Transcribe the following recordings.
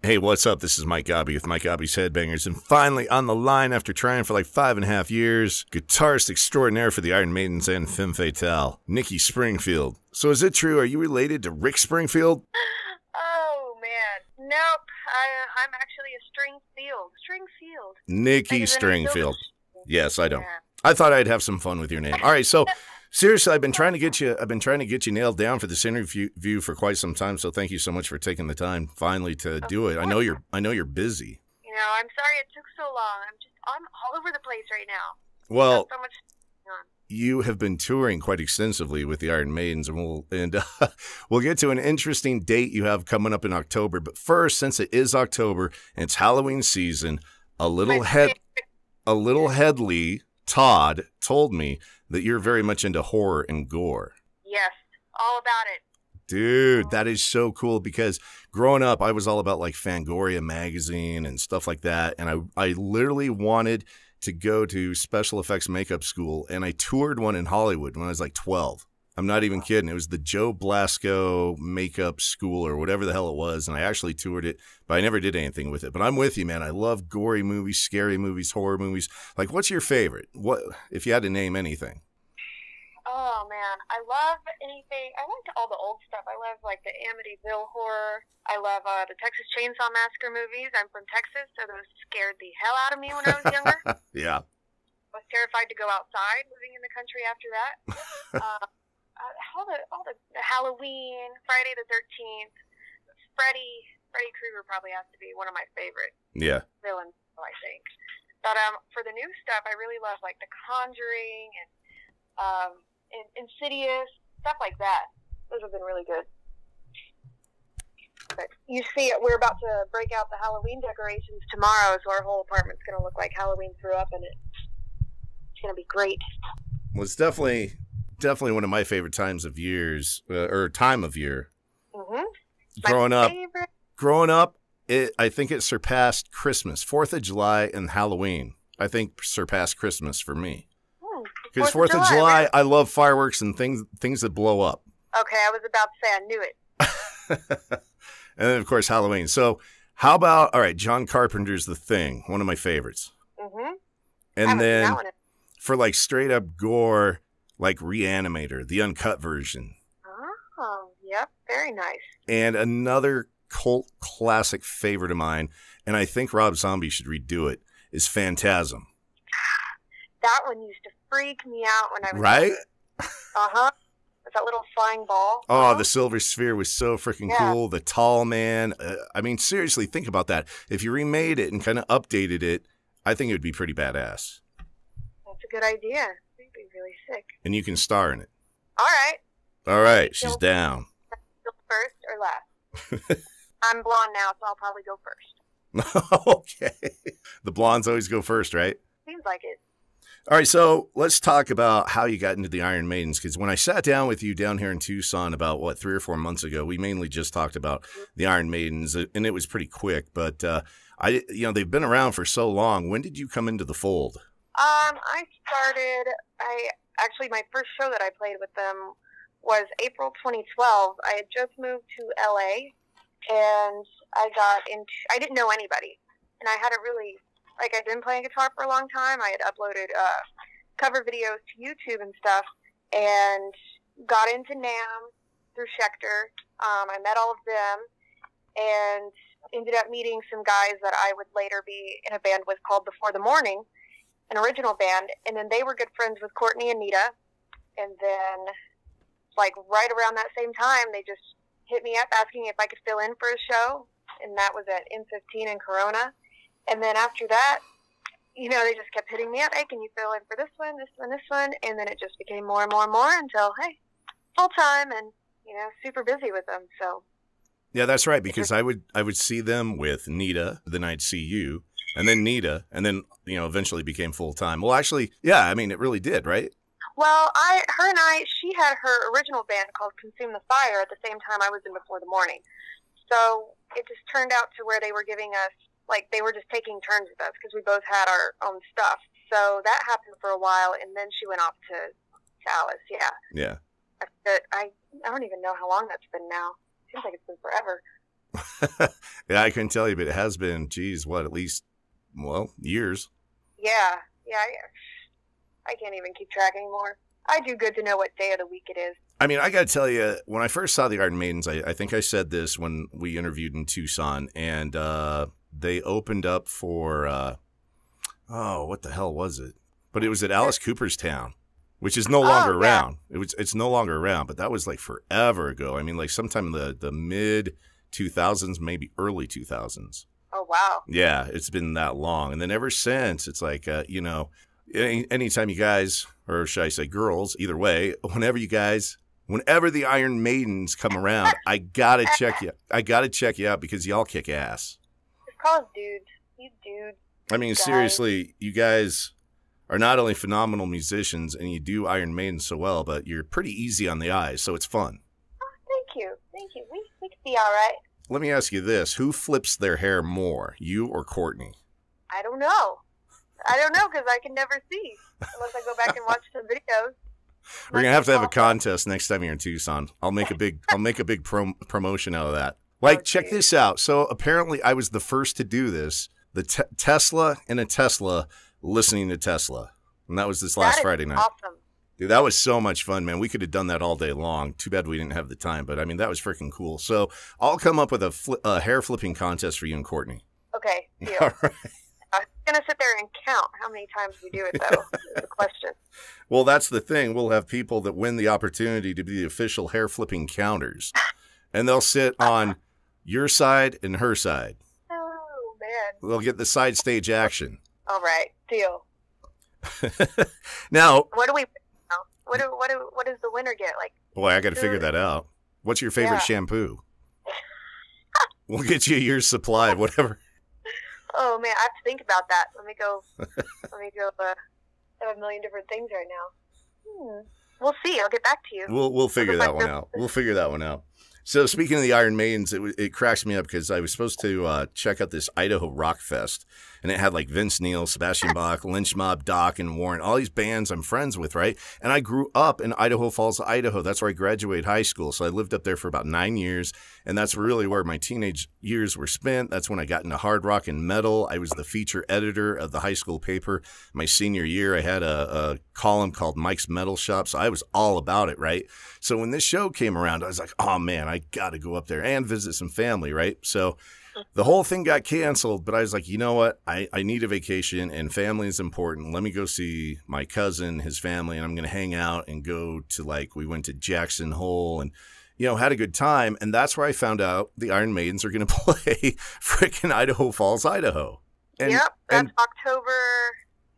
Hey, what's up? This is Mike Gaube with Mike Gaube's Headbangers, and finally on the line after trying for like 5.5 years, guitarist extraordinaire for the Iron Maidens and Femme Fatale, Nikki Stringfield. So is it true? Are you related to Rick Springfield? Oh, man. Nope. I'm actually a Stringfield. Nikki Stringfield. Yes, I know. Yeah. I thought I'd have some fun with your name. All right, so seriously, I've been trying to get you nailed down for this interview for quite some time. So thank you so much for taking the time finally to do it. I know you're busy. You know, I'm sorry it took so long. I'm all over the place right now. Well, so much going on. You have been touring quite extensively with the Iron Maidens, and we'll get to an interesting date you have coming up in October. But first, since it is October and it's Halloween season, a little Headley Todd told me that you're very much into horror and gore. Yes, all about it. Dude, that is so cool because growing up, I was all about like Fangoria magazine and stuff like that. And I literally wanted to go to special effects makeup school, and I toured one in Hollywood when I was like 12. I'm not even kidding. It was the Joe Blasco makeup school or whatever the hell it was, and I actually toured it, but I never did anything with it. But I'm with you, man. I love gory movies, scary movies, horror movies. Like, what's your favorite? What if you had to name anything? Oh, man. I love anything. I like all the old stuff. I love, like, the Amityville horror. I love the Texas Chainsaw Massacre movies. I'm from Texas, so those scared the hell out of me when I was younger. Yeah. I was terrified to go outside living in the country after that. All the Halloween, Friday the 13th, Freddy Krueger probably has to be one of my favorite villains, I think. But for the new stuff, I really love, like, The Conjuring and Insidious, stuff like that. Those have been really good. But you see, we're about to break out the Halloween decorations tomorrow, so our whole apartment's going to look like Halloween threw up in it. It's going to be great. Well, it's definitely one of my favorite times of years, or time of year. Mm-hmm. Growing up, I think it surpassed Christmas, 4th of July and Halloween. I think surpassed Christmas for me. Because 4th of July, I love fireworks and things that blow up. Okay, I was about to say I knew it. And then, of course, Halloween. So how about, all right, John Carpenter's The Thing, one of my favorites. Mm-hmm. And then for like straight up gore, like Reanimator, the uncut version. Oh, yep, very nice. And another cult classic favorite of mine, and I think Rob Zombie should redo it, is Phantasm. That one used to freak me out when I was right. With that little flying ball. Oh, the Silver Sphere was so freaking cool. The Tall Man. I mean, seriously, think about that. If you remade it and kind of updated it, I think it would be pretty badass. That's a good idea. It'd be really sick. And you can star in it. All right, she's down. First or last? I'm blonde now, so I'll probably go first. Okay. The blondes always go first, right? Seems like it. All right, so let's talk about how you got into the Iron Maidens, because when I sat down with you down here in Tucson about, 3 or 4 months ago, we mainly just talked about the Iron Maidens, and it was pretty quick, but they've been around for so long. When did you come into the fold? My first show that I played with them was April 2012. I had just moved to LA, and I didn't know anybody, and I hadn't really, I'd been playing guitar for a long time. I had uploaded cover videos to YouTube and stuff, and got into NAMM through Schecter. I met all of them, and ended up meeting some guys that I would later be in a band with called Before the Morning, an original band, and then they were good friends with Courtney and Nita, and then, right around that same time, they just hit me up asking if I could fill in for a show, and that was at M15 in Corona. And then after that, they just kept hitting me up. Hey, can you fill in for this one, this one, this one? And then it just became more and more and more until, hey, full time and, super busy with them. So. Yeah, that's right. Because I would see them with Nita, then I'd see you, and then Nita, and then, eventually became full time. Well, actually, yeah, I mean, it really did, right? Well, she had her original band called Consume the Fire at the same time I was in Before the Morning. So it just turned out to where they were giving us, they were just taking turns with us because we both had our own stuff. So that happened for a while, and then she went off to Alice, yeah. Yeah. I don't even know how long that's been now. Seems like it's been forever. Yeah, I couldn't tell you, but it has been, geez, what, at least, well, years. Yeah. I can't even keep track anymore. I do good to know what day of the week it is. I mean, I got to tell you, when I first saw the Iron Maidens, I think I said this when we interviewed in Tucson, and they opened up for, what the hell was it? But it was at Alice Cooperstown, which is no longer around. It's no longer around, but that was like forever ago. I mean, like sometime in the mid 2000s, maybe early 2000s. Oh, wow. Yeah, it's been that long. And then ever since, it's like, anytime you guys, or should I say girls, either way, whenever the Iron Maidens come around, I gotta check you. I gotta check you out because y'all kick ass. Just call us dudes. You dudes. I mean, seriously, you guys are not only phenomenal musicians and you do Iron Maiden so well, but you're pretty easy on the eyes, so it's fun. Oh, thank you. We can be all right. Let me ask you this. Who flips their hair more, you or Courtney? I don't know because I can never see unless I go back and watch some videos. We're going to have a contest next time you're in Tucson. I'll make a big promotion out of that. Like, check this out. So apparently I was the first to do this. The Tesla in a Tesla listening to Tesla. And that was this last Friday night. Awesome. Dude, that was so much fun, man. We could have done that all day long. Too bad we didn't have the time. But, I mean, that was freaking cool. So I'll come up with a hair flipping contest for you and Courtney. Okay, deal. All right. I'm going to sit there and count how many times we do it, though, is the question. Well, that's the thing. We'll have people that win the opportunity to be the official hair flipping counters. And they'll sit on your side and her side. Oh, man. They'll get the side stage action. All right, deal. Now, What do we... What does the winner get? Like, boy, I got to figure that out. What's your favorite shampoo? We'll get you a year's supply of whatever. Oh man, I have to think about that. Let me go. I have a million different things right now. We'll see. I'll get back to you. We'll figure that one out. We'll figure that one out. So speaking of the Iron Maidens, it cracks me up because I was supposed to check out this Idaho Rock Fest, and it had like Vince Neil, Sebastian Bach, Lynch Mob, Doc, and Warren, all these bands I'm friends with, right? And I grew up in Idaho Falls, Idaho. That's where I graduated high school. So I lived up there for about 9 years, and that's really where my teenage years were spent. That's when I got into hard rock and metal. I was the feature editor of the high school paper. My senior year, I had a column called Mike's Metal Shop, so I was all about it, right? So when this show came around, I was like, oh man, I got to go up there and visit some family, right? So the whole thing got canceled, but I was like, you know what? I need a vacation and family is important. Let me go see my cousin, his family, and I'm going to hang out and go to we went to Jackson Hole and, had a good time. And that's where I found out the Iron Maidens are going to play freaking Idaho Falls, Idaho. And, yep, that's October,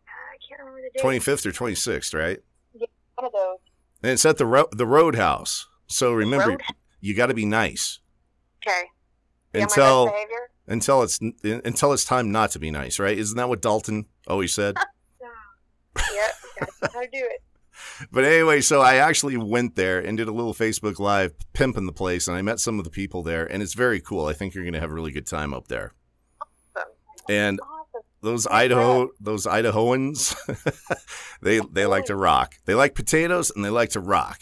I can't remember the date. 25th or 26th, right? Yeah, one of those. And it's at the Roadhouse. So remember, you got to be nice. Okay. Until it's time not to be nice, right? Isn't that what Dalton always said? Yeah, that's how to do it. But anyway, so I actually went there and did a little Facebook Live pimping the place, and I met some of the people there, and it's very cool. I think you're going to have a really good time up there. Awesome. And those Idahoans, they like to rock. They like potatoes and they like to rock.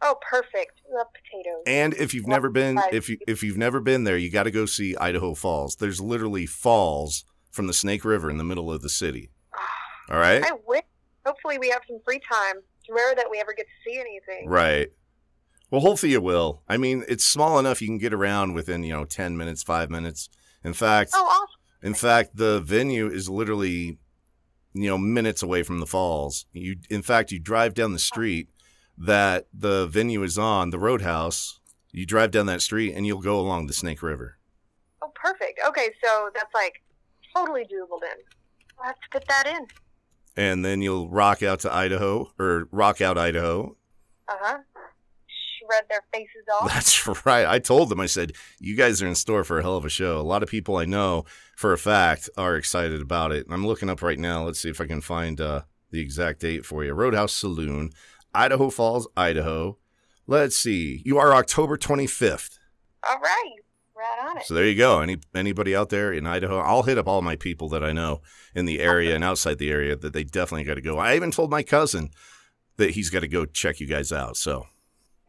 Oh, perfect. Love potatoes. And if you've never been, if you've never been there, you got to go see Idaho Falls. There's literally falls from the Snake River in the middle of the city. All right. I wish. Hopefully, we have some free time. It's rare that we ever get to see anything. Right. Well, hopefully you will. I mean, it's small enough you can get around within 10 minutes, 5 minutes. In fact, awesome. The venue is literally minutes away from the falls. You drive down the street that the venue is on, the Roadhouse. You drive down that street and you'll go along the Snake River. Oh, perfect. Okay, so that's totally doable then. I'll have to put that in. And then you'll rock out to Idaho, or rock out Idaho. Uh-huh. Shred their faces off. That's right. I told them, I said, you guys are in store for a hell of a show. A lot of people I know for a fact are excited about it. And I'm looking up right now. Let's see if I can find the exact date for you. Roadhouse Saloon, Idaho Falls, Idaho. Let's see. You are October 25th. All right. Right on it. So there you go. Anybody out there in Idaho, I'll hit up all my people that I know in the area and outside the area that they definitely got to go. I even told my cousin that he's got to go check you guys out. So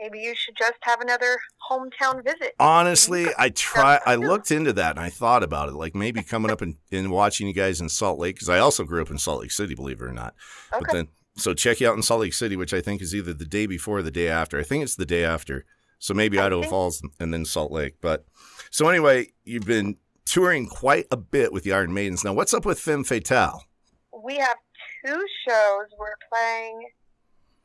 Maybe you should just have another hometown visit. Honestly, I looked into that and I thought about it, like maybe coming up and watching you guys in Salt Lake, because I also grew up in Salt Lake City, believe it or not. Okay. But then, so check you out in Salt Lake City, which I think is either the day before or the day after. I think it's the day after. So maybe Idaho Falls and then Salt Lake. But so anyway, you've been touring quite a bit with the Iron Maidens. Now, what's up with Femme Fatale? We have 2 shows. We're playing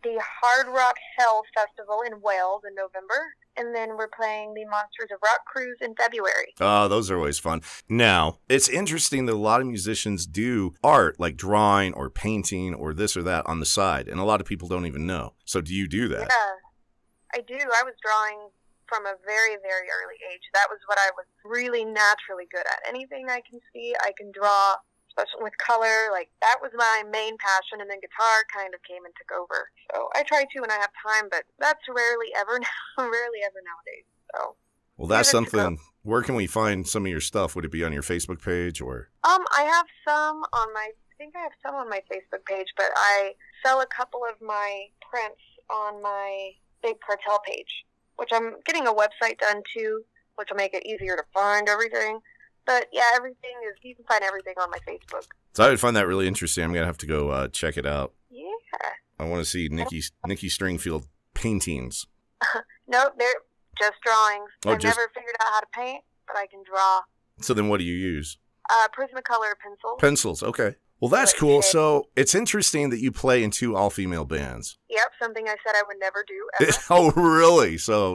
the Hard Rock Hell Festival in Wales in November, and then we're playing the Monsters of Rock Cruise in February. Oh, those are always fun. Now, it's interesting that a lot of musicians do art, like drawing or painting or this or that on the side, and a lot of people don't even know. So do you do that? Yeah, I do. I was drawing from a very, very early age. That was what I was really naturally good at. Anything I can see, I can draw, especially with color. Like, that was my main passion, and then guitar kind of came and took over. So I try to when I have time, but that's rarely ever nowadays. So well, that's something. Where can we find some of your stuff? Would it be on your Facebook page or? I have some on my. I think I have some on my Facebook page, but I sell a couple of my prints on my Big Cartel page, which I'm getting a website done too, which will make it easier to find everything. But yeah, you can find everything on my Facebook. So I would find that really interesting. I'm going to have to go check it out. Yeah. I want to see Nikki Stringfield paintings. No, they're just drawings. I've never figured out how to paint, but I can draw. So then what do you use? Prismacolor pencils. Pencils, okay. Well, that's cool. So it's interesting that you play in 2 all-female bands. Yep, something I said I would never do, ever. Oh, really? So,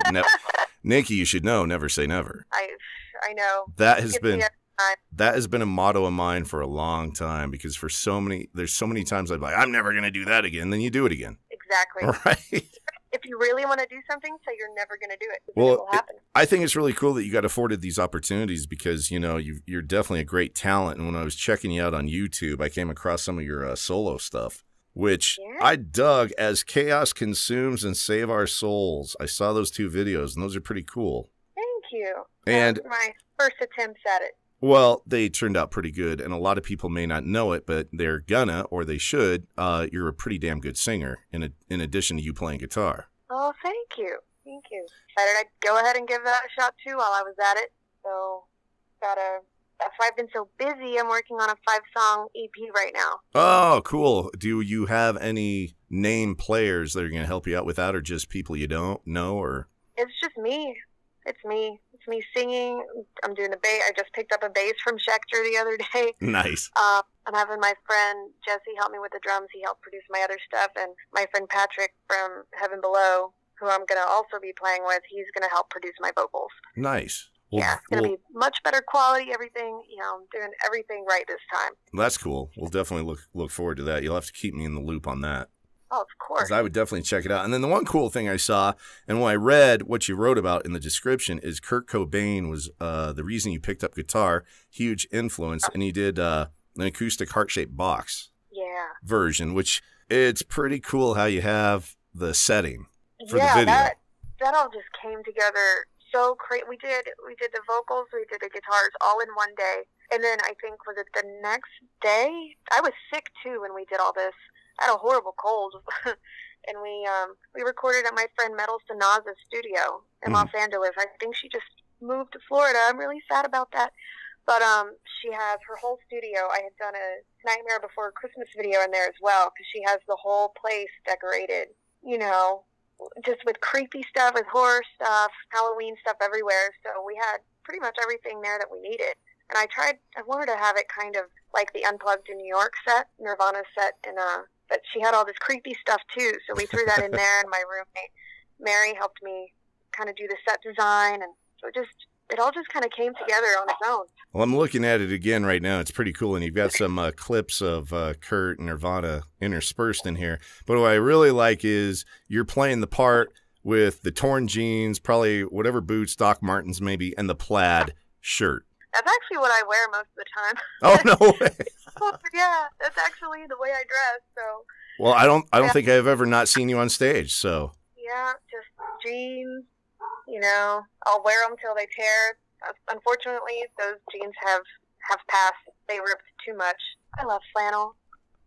Nikki, you should know, never say never. I know. That has been a motto of mine for a long time, because there's so many times I'm like, I'm never going to do that again. Then you do it again. Exactly. Right. If you really want to do something, say you're never going to do it. Well, it will happen. I think it's really cool that you got afforded these opportunities, because, you know, you're definitely a great talent. And when I was checking you out on YouTube, I came across some of your solo stuff, which I dug as Chaos Consumes and Save Our Souls. I saw those 2 videos, and those are pretty cool. Thank you. And that was my first attempts at it. Well, they turned out pretty good, and a lot of people may not know it, but they're gonna, or they should. You're a pretty damn good singer, in addition to you playing guitar. Oh, thank you. Thank you. Decided I'd go ahead and give that a shot, too, while I was at it. So, that's why I've been so busy. I'm working on a 5-song EP right now. Oh, cool. Do you have any name players that are going to help you out with that, or just people you don't know, or? It's just me. It's me. It's me singing. I'm doing the bass. I just picked up a bass from Schecter the other day. Nice. I'm having my friend Jesse help me with the drums. He helped produce my other stuff. And my friend Patrick from Heaven Below, who I'm going to also be playing with, he's going to help produce my vocals. Nice. Well, yeah, it's going to be much better quality, everything. You know, I'm doing everything right this time. That's cool. We'll definitely look forward to that. You'll have to keep me in the loop on that. Oh, of course. I would definitely check it out. And then the one cool thing I saw, and when I read what you wrote about in the description, is Kurt Cobain was the reason you picked up guitar, huge influence, and he did an acoustic heart-shaped box version, which it's pretty cool how you have the setting for the video. That all just came together so great. We did the vocals, we did the guitars all in one day, and then I think, was it the next day? I was sick too when we did all this. I had a horrible cold, and we recorded at my friend Metal Sanaza's studio in Los Angeles. I think she just moved to Florida. I'm really sad about that. But she has her whole studio. I had done a Nightmare Before Christmas video in there as well, because she has the whole place decorated, you know, just with creepy stuff, with horror stuff, Halloween stuff everywhere. So we had pretty much everything there that we needed. And I wanted to have it kind of like the Unplugged in New York set, Nirvana set, and but she had all this creepy stuff too, so we threw that in there, and my roommate, Mary, helped me kind of do the set design, and so it all just kind of came together on its own. Well, I'm looking at it again right now. It's pretty cool, and you've got some clips of Kurt and Nirvana interspersed in here. But what I really like is you're playing the part with the torn jeans, probably whatever boots, Doc Martens maybe, and the plaid shirt. That's actually what I wear most of the time. Oh, no way. Yeah, that's actually the way I dress. So. Well, I don't think I've ever not seen you on stage. So. Yeah, just jeans. You know, I'll wear them till they tear. Unfortunately, those jeans have passed. They ripped too much. I love flannel.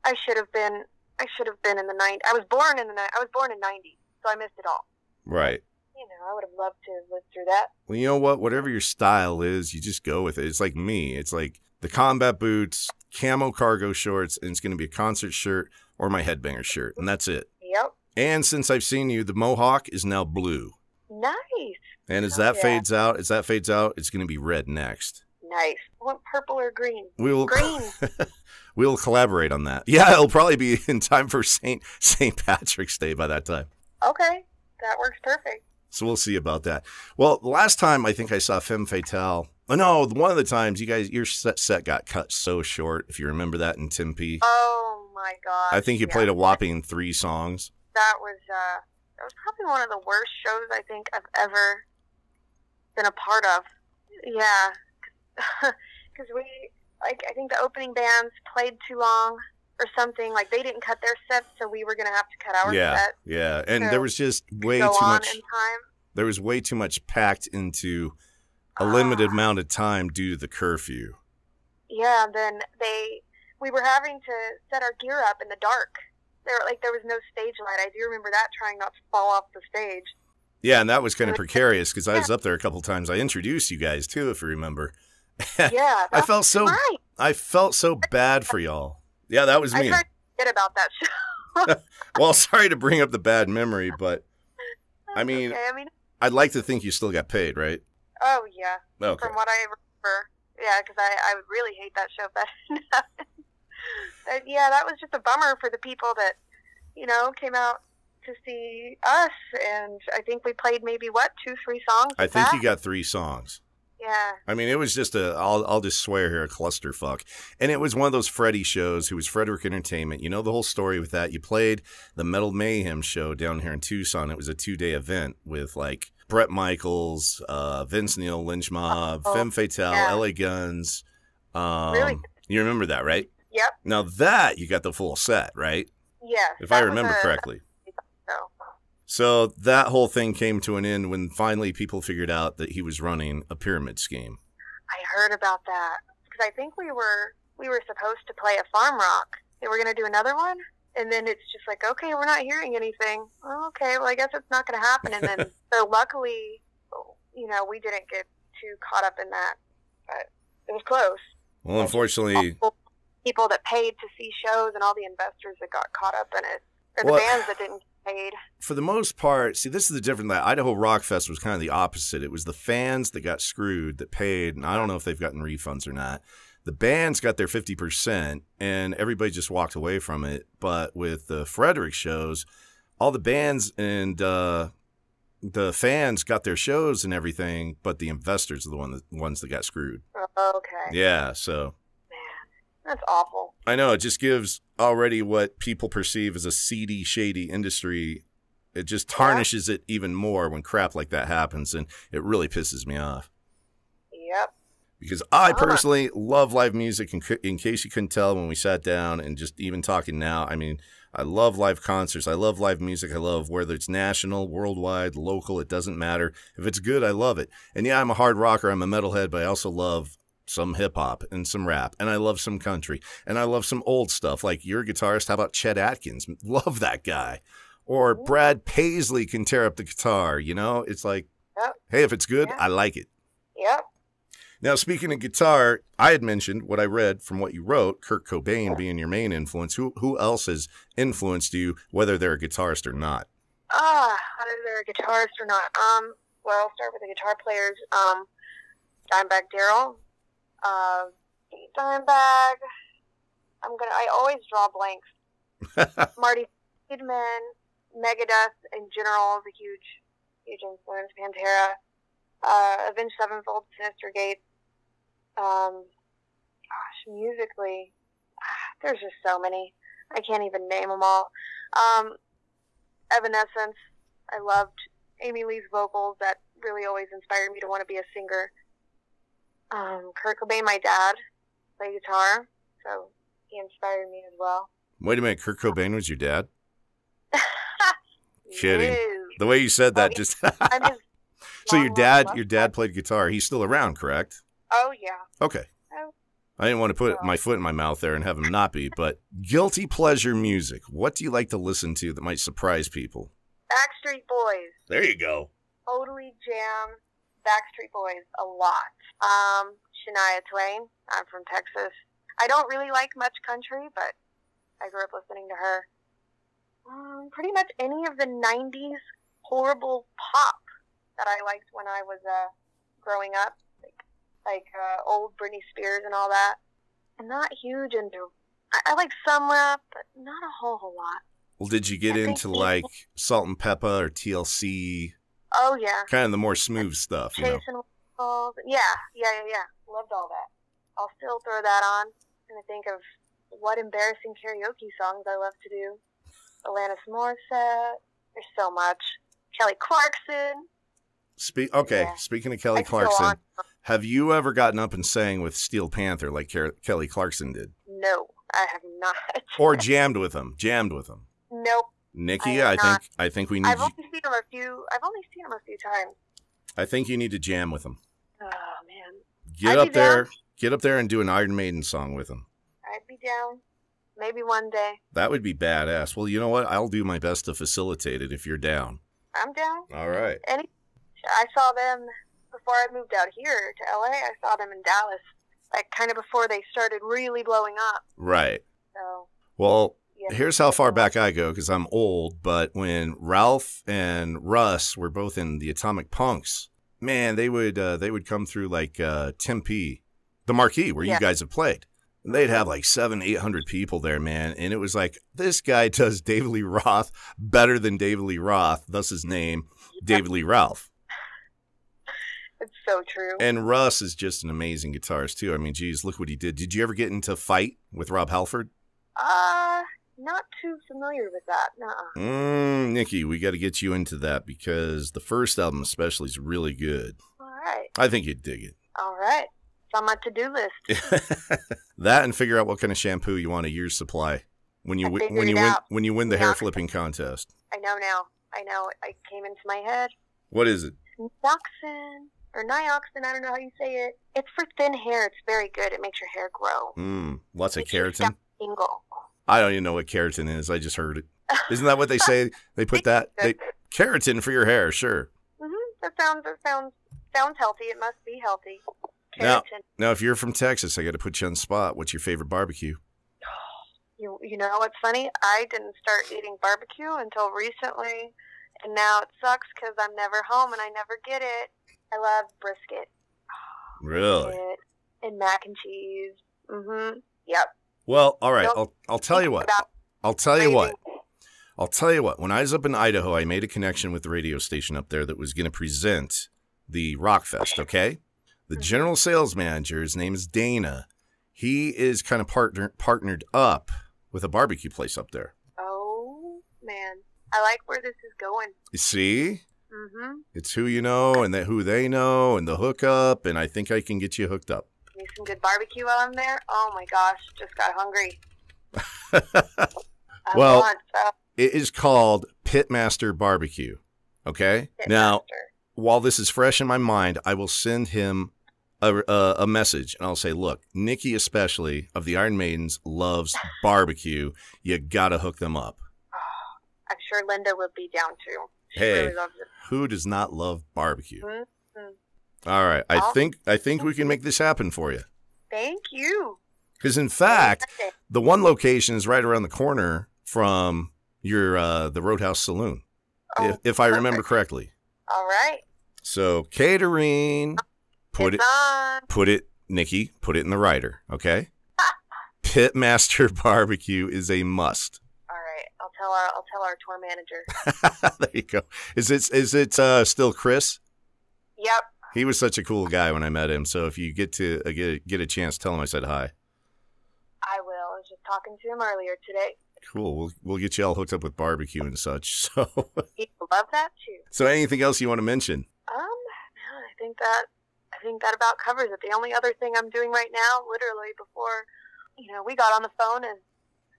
I should have been in the 90s. I was born in 90, so I missed it all. Right. You know, I would have loved to have lived through that. Well, you know what? Whatever your style is, you just go with it. It's like me. It's like the combat boots, camo cargo shorts, and it's going to be a concert shirt or my Headbangers shirt, and that's it. Yep. And since I've seen you, the mohawk is now blue. Nice. And as that fades out, it's going to be red next. Nice. I want purple or green. Green. We'll collaborate on that. Yeah, it'll probably be in time for St. Patrick's Day by that time. Okay. That works perfect. So we'll see about that. Well, the last time I think I saw Femme Fatale. Oh, no, one of the times your set got cut so short, if you remember that in Tempe. Oh, my God. I think you played a whopping 3 songs. That was probably one of the worst shows I think I've ever been a part of. Yeah. Because I think the opening bands played too long or something. Like, they didn't cut their sets, so we were going to have to cut our set. Yeah, and there was just way too much. There was way too much packed into a limited amount of time due to the curfew. Yeah, then we were having to set our gear up in the dark. There was no stage light. I do remember that, trying not to fall off the stage. Yeah, and that was kind of precarious because I was up there a couple times. I introduced you guys too, if you remember. Yeah, I felt so bad for y'all. Yeah, that was me. I tried to forget about that show. Well, sorry to bring up the bad memory, but I mean, I'd like to think you still got paid, right? Oh yeah. Okay. From what I remember, yeah, because I would really hate that show if that didn't happen. Yeah, that was just a bummer for the people that, you know, came out to see us, and I think we played maybe 2-3 songs. I think you got 3 songs. Yeah. I mean, it was just I'll just swear here, a clusterfuck. And it was one of those Freddie shows who was Frederick Entertainment. You know the whole story with that. You played the Metal Mayhem show down here in Tucson. It was a 2-day event with like Bret Michaels, Vince Neil, Lynch Mob, Femme Fatale, LA Guns. Really? You remember that, right? Yep. Now that you got the full set, right? Yes. If I remember correctly. So that whole thing came to an end when finally people figured out that he was running a pyramid scheme. I heard about that because I think we were supposed to play a farm rock. They were going to do another one, and then it's just like, okay, we're not hearing anything. Oh, okay, well, I guess it's not going to happen. And then so luckily, you know, we didn't get too caught up in that, but it was close. Well, unfortunately, people that paid to see shows and all the investors that got caught up in it, or the bands that didn't get paid. For the most part, see, this is the difference. That Idaho Rock Fest was kind of the opposite. It was the fans that got screwed, that paid, and I don't know if they've gotten refunds or not. The bands got their 50%, and everybody just walked away from it. But with the Frederick shows, all the bands and the fans got their shows and everything, but the investors are the ones that got screwed. Okay. Yeah, so. That's awful. I know. It just gives already what people perceive as a seedy, shady industry. It just tarnishes it even more when crap like that happens, and it really pisses me off. Yep. Because I personally love live music, in case you couldn't tell when we sat down and just even talking now. I mean, I love live concerts. I love live music. I love whether it's national, worldwide, local. It doesn't matter. If it's good, I love it. And yeah, I'm a hard rocker. I'm a metalhead, but I also love some hip-hop and some rap, and I love some country, and I love some old stuff. Like, you're a guitarist. How about Chet Atkins? Love that guy. Or Brad Paisley can tear up the guitar, you know? It's like, hey, if it's good, I like it. Yep. Now, speaking of guitar, I had mentioned what I read from what you wrote, Kurt Cobain being your main influence. Who else has influenced you, whether they're a guitarist or not? Whether they're a guitarist or not. Well, I'll start with the guitar players. Dimebag Darrell. Dimebag. I always draw blanks. Marty Friedman, Megadeth in general is a huge influence. Pantera, Avenged Sevenfold, Sinister Gates. Musically, there's just so many. I can't even name them all. Evanescence. I loved Amy Lee's vocals. That really always inspired me to want to be a singer. Kurt Cobain, my dad, played guitar, so he inspired me as well. Wait a minute, Kurt Cobain was your dad? Kidding. No. The way you said that just... So your dad played guitar. He's still around, correct? Oh, yeah. Okay. I didn't want to put my foot in my mouth there and have him not be, but guilty pleasure music. What do you like to listen to that might surprise people? Backstreet Boys. There you go. Totally jam Backstreet Boys a lot. Shania Twain. I'm from Texas. I don't really like much country, but I grew up listening to her. Pretty much any of the 90s horrible pop that I liked when I was growing up, like old Britney Spears and all that. I'm not huge into. I like some rap, but not a whole lot. Well, did you get into like Salt and Peppa or TLC? Oh yeah. Kind of the more smooth stuff, you know. Yeah. Loved all that. I'll still throw that on and I think of what embarrassing karaoke songs I love to do. Alanis Morissette. There's so much. Kelly Clarkson. Speaking of Kelly Clarkson, have you ever gotten up and sang with Steel Panther like Kelly Clarkson did? No, I have not. Or jammed with him? Nope. Nikki, I think we need. I've only seen him a few times. I think you need to jam with him. Oh man. Get up there and do an Iron Maiden song with him. I'd be down. Maybe one day. That would be badass. Well, you know what? I'll do my best to facilitate it if you're down. I'm down. All right. I saw them before I moved out here to LA. I saw them in Dallas, like kind of before they started really blowing up. Right. So. Well, here's how far back I go because I'm old. But when Ralph and Russ were both in the Atomic Punks, man, they would come through like Tempe, the Marquee where you guys have played. And they'd have like 700-800 people there, man. And it was like, this guy does David Lee Roth better than David Lee Roth, thus his name, David Lee Ralph. It's so true. And Russ is just an amazing guitarist, too. I mean, geez, look what he did. Did you ever get into Fight with Rob Halford? Not too familiar with that. Nuh-uh. Nikki, we got to get you into that because the first album especially is really good. All right. I think you'd dig it. All right. It's on my to-do list. That and figure out what kind of shampoo you want a year's supply when you win the hair flipping contest. I know now. I know. It came into my head. What is it? Nioxin or nioxin. I don't know how you say it. It's for thin hair. It's very good. It makes your hair grow. Lots of keratin. Tingle. I don't even know what keratin is. I just heard it. Isn't that what they say? They put that keratin for your hair. Sure. That sounds healthy. It must be healthy. Keratin. Now, if you're from Texas, I got to put you on the spot. What's your favorite barbecue? You know what's funny? I didn't start eating barbecue until recently, and now it sucks because I'm never home and I never get it. I love brisket. Really? Brisket and mac and cheese. Yep. Well, all right. I'll tell you what. I'll tell you what. When I was up in Idaho, I made a connection with the radio station up there that was going to present the Rockfest, okay? The general sales manager, his name is Dana. He is kind of partnered up with a barbecue place up there. Oh, man. I like where this is going. You see? It's who you know and who they know and the hookup, and I think I can get you hooked up. Need some good barbecue while I'm there? Oh, my gosh. Just got hungry. It is called Pitmaster Barbecue, okay? Now, while this is fresh in my mind, I will send him a message, and I'll say, look, Nikki especially, of the Iron Maidens, loves barbecue. You got to hook them up. Oh, I'm sure Linda would be down, too. She really loves it. Who does not love barbecue? All right. I think we can make this happen for you. Thank you. Because, in fact, the one location is right around the corner from your the Roadhouse Saloon, if I remember correctly. All right. So, catering, Nikki, put it in the writer, okay? Pitmaster Barbecue is a must. All right. I'll tell our tour manager. There you go. Is it still Chris? Yep. He was such a cool guy when I met him. So if you get a chance, tell him I said hi. I will. I was just talking to him earlier today. Cool. We'll get you all hooked up with barbecue and such. So people love that too. So anything else you want to mention? I think that about covers it. The only other thing I'm doing right now, literally before, we got on the phone, is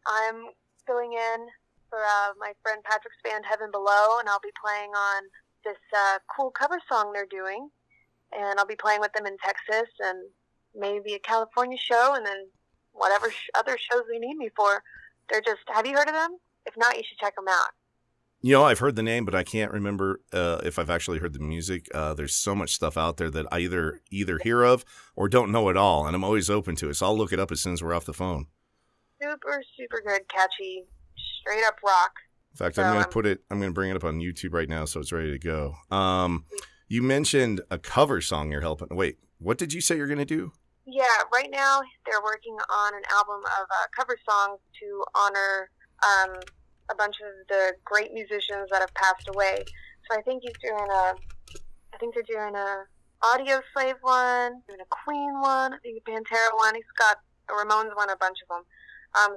I'm filling in for my friend Patrick's band Heaven Below, and I'll be playing on this cool cover song they're doing, and I'll be playing with them in Texas and maybe a California show, and then whatever other shows they need me for. They're just, have you heard of them? If not, you should check them out. You know, I've heard the name, but I can't remember if I've actually heard the music. There's so much stuff out there that I either hear of or don't know at all, and I'm always open to it. So I'll look it up as soon as we're off the phone. Super, super good, catchy, straight up rock. In fact, I'm going to bring it up on YouTube right now, so it's ready to go. You mentioned a cover song you're helping. Wait, what did you say you're going to do? Yeah, right now they're working on an album of cover songs to honor a bunch of the great musicians that have passed away. So I think they're doing a Audio Slave one, doing a Queen one, I think a Pantera one. He's got a Ramones one, a bunch of them.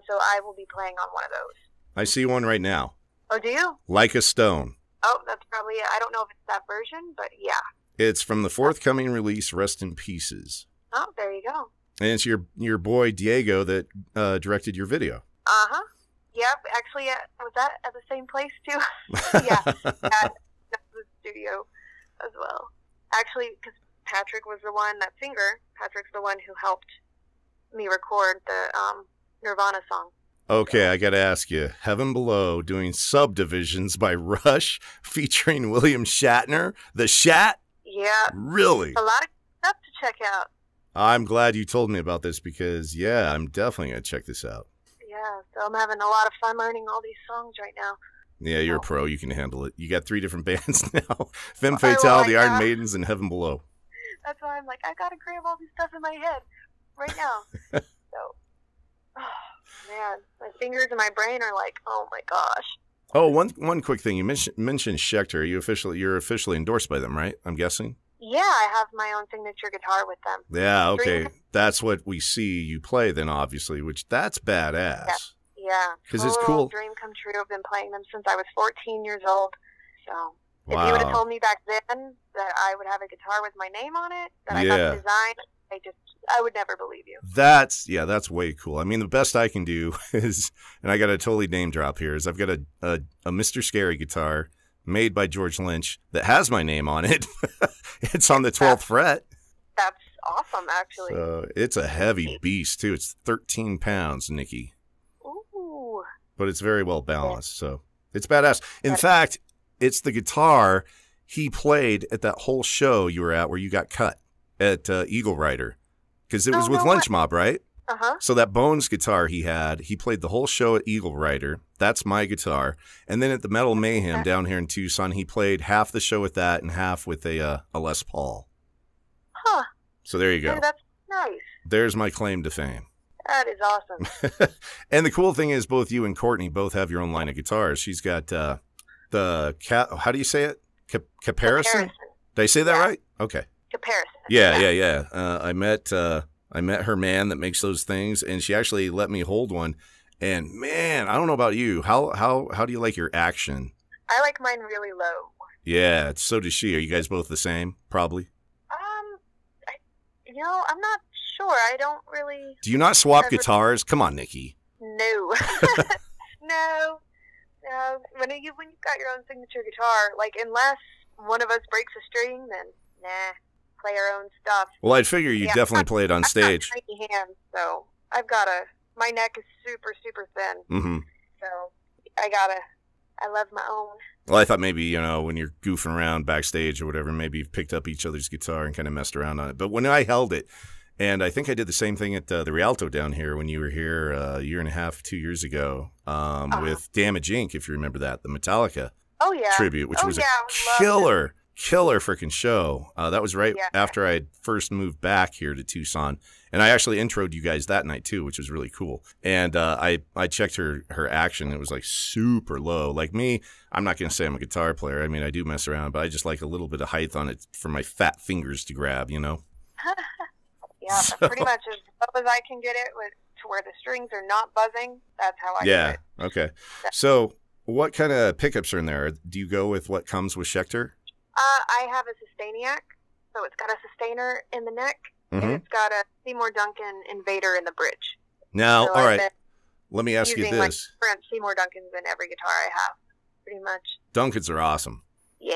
So I will be playing on one of those. I see one right now. Oh, do you? Like a Stone. Oh, that's probably it. I don't know if it's that version, but yeah. It's from the forthcoming release, Rest in Pieces. Oh, there you go. And it's your boy Diego that directed your video. Uh-huh. Yep. Actually, was that at the same place, too? Yeah. At the studio as well. Actually, because Patrick's the one who helped me record the Nirvana song. Okay, I got to ask you, Heaven Below doing Subdivisions by Rush featuring William Shatner, the Shat? Yeah. Really? A lot of stuff to check out. I'm glad you told me about this because, yeah, I'm definitely going to check this out. Yeah, so I'm having a lot of fun learning all these songs right now. Yeah, you're a pro. You can handle it. You got 3 different bands now. Femme, Fatale, the Iron Maidens, and Heaven Below. That's why I'm like, I got to cram all these stuff in my head right now. So, oh, man, my fingers and my brain are like, oh my gosh. Oh, one quick thing. You mentioned Schecter. You're officially endorsed by them, right? I'm guessing? Yeah, I have my own signature guitar with them. Yeah, okay. That's what we see you play then, obviously, which that's badass. Yeah. Because it's cool. Dream come true. I've been playing them since I was 14 years old. So wow. If you would have told me back then that I would have a guitar with my name on it, that I got the design, I would never believe you. That's way cool. I mean, the best I can do is, and I got a totally name drop here, is I've got a Mr. Scary guitar made by George Lynch that has my name on it. It's on the 12th fret. That's awesome, actually. It's a heavy beast, too. It's 13 pounds, Nikki. Ooh. But it's very well balanced, so it's badass. In fact, it's the guitar he played at that whole show you were at where you got cut at Eagle Rider. Because it was with Lynch Mob, right? Uh-huh. So that Bones guitar he played the whole show at Eagle Rider. That's my guitar. And then at the Metal Mayhem down here in Tucson, he played half the show with that and half with a Les Paul. Huh. So there you go. Hey, that's nice. There's my claim to fame. That is awesome. And the cool thing is both you and Courtney both have your own line of guitars. She's got how do you say it? Caparison? Did I say that right? Okay. Comparison. Yeah. I met her man that makes those things, and she actually let me hold one. And man, I don't know about you. How do you like your action? I like mine really low. Yeah, so does she. Are you guys both the same? Probably. I'm not sure. I don't really. Do you not swap guitars? Come on, Nikki. No. No. When you got your own signature guitar, like unless one of us breaks a string, then nah. Play our own stuff. Well, I'd figure you definitely play it on stage. I've got tiny hands, so my neck is super, super thin. Mm-hmm. So I love my own. Well, I thought maybe, when you're goofing around backstage or whatever, maybe you've picked up each other's guitar and kind of messed around on it. But when I held it, and I think I did the same thing at the Rialto down here when you were here a year and a half, 2 years ago, with Damage Inc., if you remember that, the Metallica tribute, which was a killer freaking show. That was right after I first moved back here to Tucson. And I actually introed you guys that night too, which was really cool. And I checked her action. It was like super low. Like me, I'm not going to say I'm a guitar player. I mean, I do mess around, but I just like a little bit of height on it for my fat fingers to grab, Yeah, pretty much as low as I can get it to where the strings are not buzzing. That's how I get it. Okay. So what kind of pickups are in there? Do you go with what comes with Schecter? I have a Sustainiac, so it's got a sustainer in the neck, and it's got a Seymour Duncan Invader in the bridge. Now, so all right, let me ask you this. Like different Seymour Duncans in every guitar I have, pretty much. Duncans are awesome. Yeah.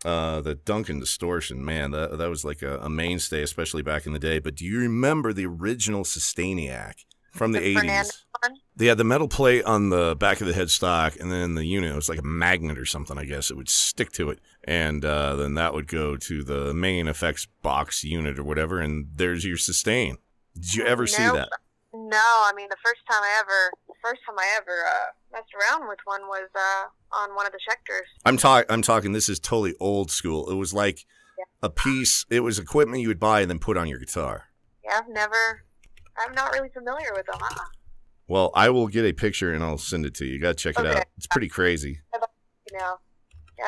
The Duncan Distortion, man, that was like a mainstay, especially back in the day. But do you remember the original Sustainiac from the 80s? Fernandez one? They had the metal plate on the back of the headstock, and then the unit, it was like a magnet or something, I guess. It would stick to it, and then that would go to the main effects box unit or whatever, and there's your sustain. Did you ever see that? No, I mean, the first time I ever messed around with one was on one of the Schecters. I'm talking, this is totally old school. It was like a piece, it was equipment you would buy and then put on your guitar. Yeah, I'm not really familiar with them. Well, I will get a picture and I'll send it to you. You got to check it out. It's pretty crazy. Yeah,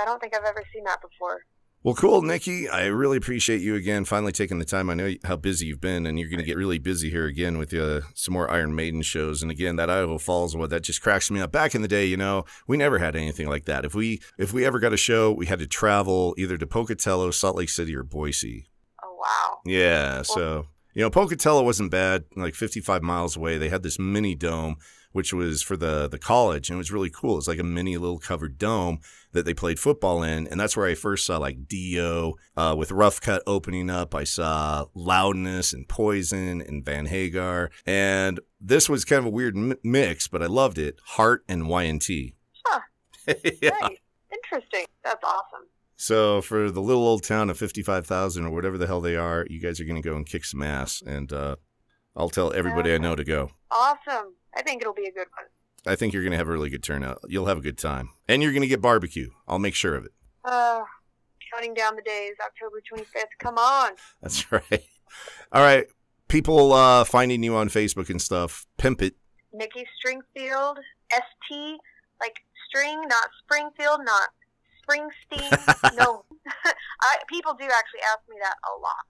I don't think I've ever seen that before. Well, cool, Nikki. I really appreciate you again finally taking the time. I know how busy you've been, and you're going to get really busy here again with some more Iron Maiden shows. And again, that Idaho Falls one, that just cracks me up. Back in the day, we never had anything like that. If we ever got a show, we had to travel either to Pocatello, Salt Lake City, or Boise. Oh, wow. Yeah, so... Pocatello wasn't bad, like 55 miles away. They had this mini dome, which was for the college, and it was really cool. It's like a mini little covered dome that they played football in, and that's where I first saw like Dio with Rough Cut opening up. I saw Loudness and Poison and Van Hagar, and this was kind of a weird mix, but I loved it. Heart and YNT. Huh. Yeah. Nice. Interesting. That's awesome. So for the little old town of 55,000 or whatever the hell they are, you guys are going to go and kick some ass, and I'll tell everybody I know to go. Awesome. I think it'll be a good one. I think you're going to have a really good turnout. You'll have a good time. And you're going to get barbecue. I'll make sure of it. Counting down the days, October 25th. Come on. That's right. All right. People finding you on Facebook and stuff, pimp it. Nikki Stringfield, ST, like string, not Springfield, not Springsteen. No. People do actually ask me that a lot.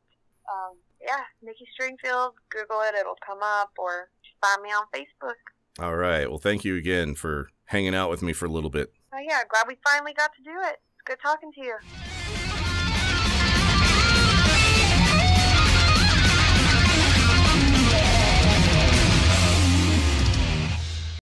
Nikki Stringfield, Google it, it'll come up, or find me on Facebook. All right. Well, thank you again for hanging out with me for a little bit. Oh, yeah. Glad we finally got to do it. It's good talking to you.